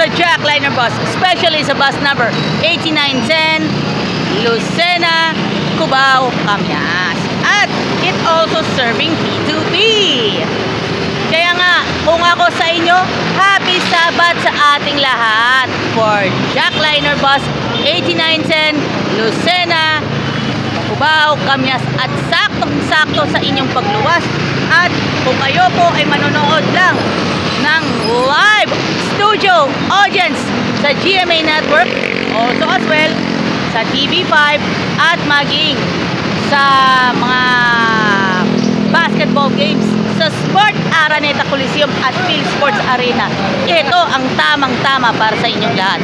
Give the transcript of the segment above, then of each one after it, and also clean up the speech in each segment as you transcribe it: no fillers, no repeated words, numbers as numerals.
sa Jackliner bus, especially sa bus number 8910, Lucena, Cubao, Camyas. At it also serving P2P. Kaya nga, kung ako sa inyo, happy Sabat sa ating lahat for Jackliner bus 8910, Lucena, Cubao, Camyas, at saktong-sakto sa inyong pagluwas. At kung kayo po ay manonood lang ng live studio audience sa GMA Network, also as well sa TV5 at maging sa mga basketball games sa Sport Araneta Coliseum at Phil Sports Arena. Ito ang tamang-tama para sa inyong lahat.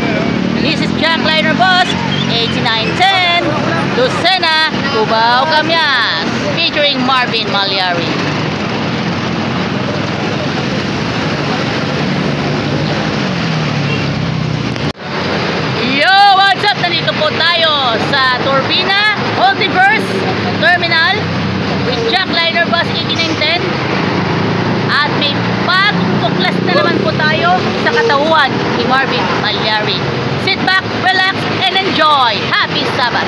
This is Jackliner bus 8910, Lucena, Cubao, Camyas, featuring Marvin Malyari. Yo, what's up? Nandito po tayo sa Turbina Multiverse Terminal with Jackliner bus 8910. At may bagong tuklas na naman po tayo sa katauhan ni Marvin Malyari. Sit back, relax, and enjoy. Happy Sabat!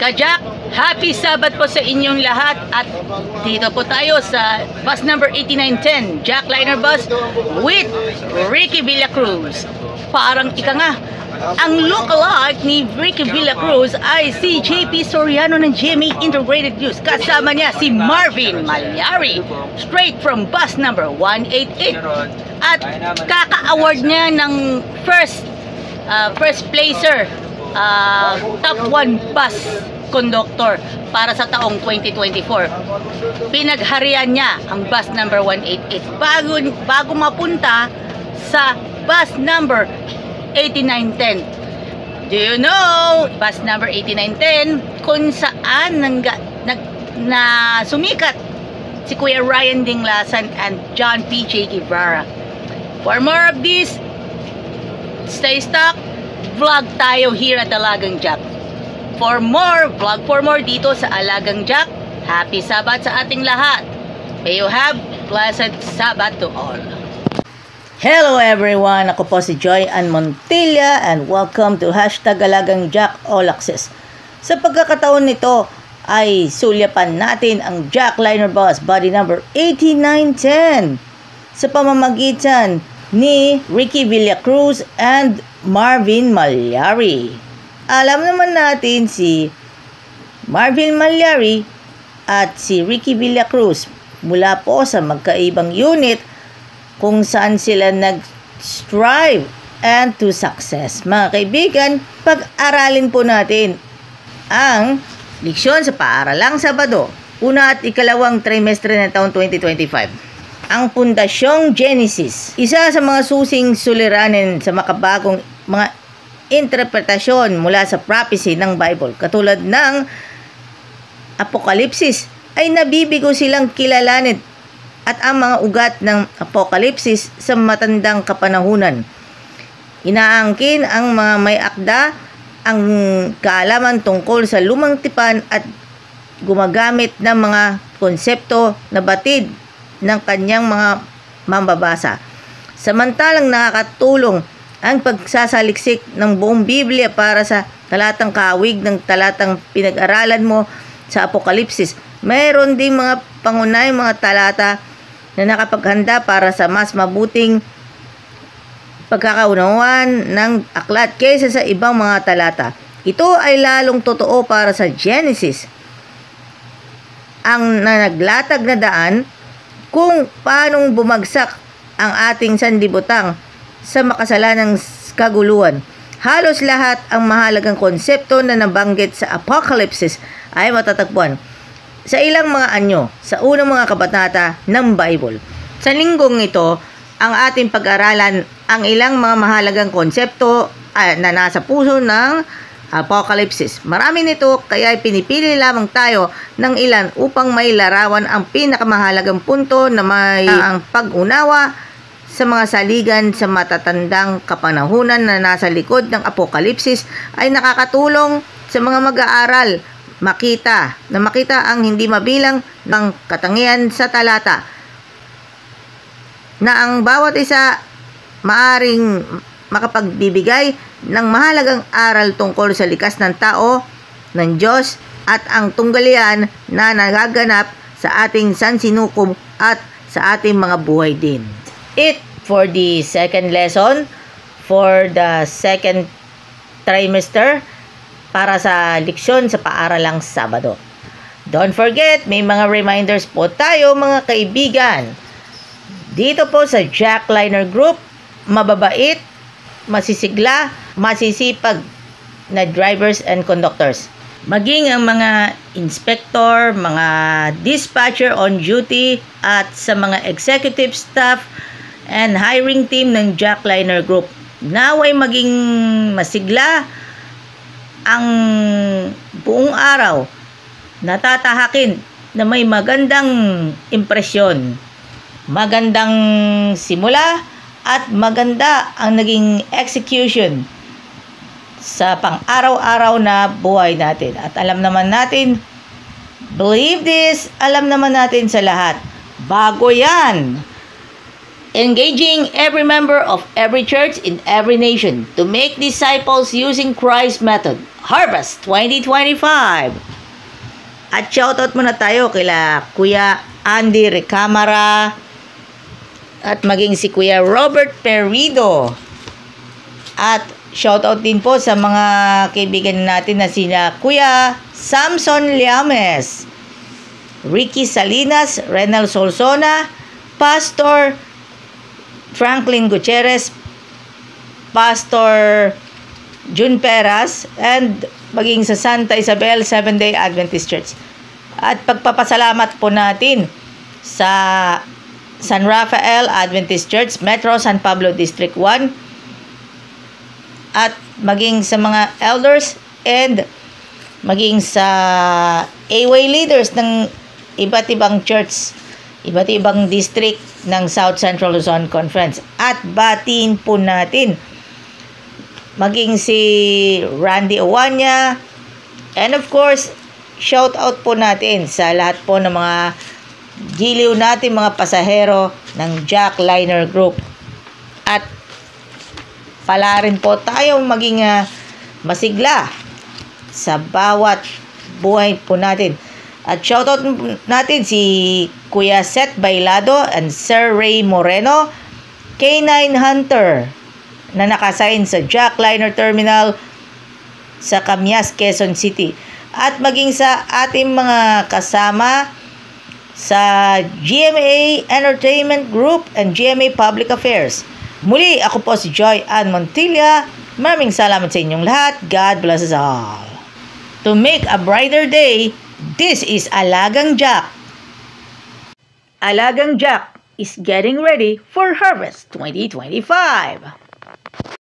Kajak, happy Sabat po sa inyong lahat. At dito po tayo sa bus number 8910, Jackliner bus with Ricky Villacruz. Parang ika nga, ang lookalike ni Ricky Villacruz ay si JP Soriano ng GMA Integrated News. Kasama niya si Marvin Malyari, straight from bus number 188. At kaka-award niya ng first placer, top 1 bus conductor para sa taong 2024. Pinagharian niya ang bus number 188 bago mapunta sa bus number 8910. Do you know, bus number 8910, kung saan sumikat si Kuya Ryan Dinglasan and John P.J. Guevara. For more of this, stay stuck, vlog tayo here at Alagang Jack. For more, vlog for more dito sa Alagang Jack. Happy Sabat sa ating lahat. May you have blessed Sabat to all. Hello everyone! Ako po si Joy Ann Montilla and welcome to Hashtag Alagang Jack All Access. Sa pagkakataon nito ay sulyapan natin ang Jackliner bus body number 8910 sa pamamagitan ni Ricky Villacruz and Marvin Malyari. Alam naman natin si Marvin Malyari at si Ricky Villacruz mula po sa magkaibang unit kung saan sila nag-strive and to success. Mga kaibigan, pag-aralin po natin ang leksyon sa paaralang Sabado, una at ikalawang trimestre ng taon 2025. Ang pundasyong Genesis, isa sa mga susing suliranin sa makabagong mga interpretasyon mula sa prophecy ng Bible. Katulad ng Apokalipsis, ay nabibigo silang kilalanin at ang mga ugat ng Apokalipsis sa matandang kapanahunan. Inaangkin ang mga may akda ang kaalaman tungkol sa lumang tipan at gumagamit ng mga konsepto na batid ng kanyang mga mambabasa. Samantalang nakakatulong ang pagsasaliksik ng buong Biblia para sa talatang kawig ng talatang pinag-aralan mo sa Apokalipsis. Mayroon ding mga pangunahing mga talata na nakapaghanda para sa mas mabuting pagkakaunawan ng aklat kaysa sa ibang mga talata. Ito ay lalong totoo para sa Genesis, ang naglatag na daan kung paanong bumagsak ang ating sanlibutan sa makasalanang kaguluhan. Halos lahat ang mahalagang konsepto na nabanggit sa Apokalipsis ay matatagpuan sa ilang mga anyo sa unang mga kabanata ng Bible. Sa linggong ito, ang ating pag-aralan ang ilang mga mahalagang konsepto na nasa puso ng Apokalipsis. Marami nito kaya pinipili lamang tayo ng ilan upang may larawan ang pinakamahalagang punto na may ang pag-unawa sa mga saligan sa matatandang kapanahunan na nasa likod ng Apokalipsis ay nakakatulong sa mga mag-aaral makita ang hindi mabilang ng katangian sa talata na ang bawat isa maaring makapagbibigay ng mahalagang aral tungkol sa likas ng tao, ng Diyos, at ang tunggalian na nagaganap sa ating sansinukob at sa ating mga buhay din. It for the second lesson for the second trimester para sa leksyon sa paaralang Sabado. Don't forget, may mga reminders po tayo mga kaibigan. Dito po sa Jack Liner Group, mababait, masisigla, masisipag na drivers and conductors. Maging ang mga inspector, mga dispatcher on duty at sa mga executive staff and hiring team ng Jack Liner Group. Naway maging masigla ang buong araw, natatahakin na may magandang impresyon, magandang simula at maganda ang naging execution sa pang-araw-araw na buhay natin. At alam naman natin, believe this, alam naman natin sa lahat, bago yan. Engaging every member of every church in every nation to make disciples using Christ's method. Harvest 2025. At shoutout muna tayo kila Kuya Andy Recamara at maging si Kuya Robert Perido. At shoutout din po sa mga kaibigan natin na sina Kuya Samson Liames, Ricky Salinas, Renal Solsona, Pastor Franklin Gutierrez, Pastor Jun Peras, and maging sa Santa Isabel Seventh-day Adventist Church. At pagpapasalamat po natin sa San Rafael Adventist Church, Metro San Pablo District 1, at maging sa mga elders and maging sa AWay leaders ng iba't ibang church, iba't ibang district ng South Central Luzon Conference. At batiin po natin maging si Randy Owanya, and of course shout out po natin sa lahat po ng mga giliw natin mga pasahero ng Jack Liner Group. At pala rin po tayong maging masigla sa bawat buhay po natin. At shoutout natin si Kuya Seth Bailado and Sir Ray Moreno, K9 Hunter, na nakasign sa Jack Liner Terminal sa Camias, Quezon City. At maging sa ating mga kasama sa GMA Entertainment Group and GMA Public Affairs. Muli, ako po si Joy Ann Montilla. Maraming salamat sa inyong lahat. God bless us all. To make a brighter day, this is Alagang Jack. Alagang Jack is getting ready for Harvest 2025.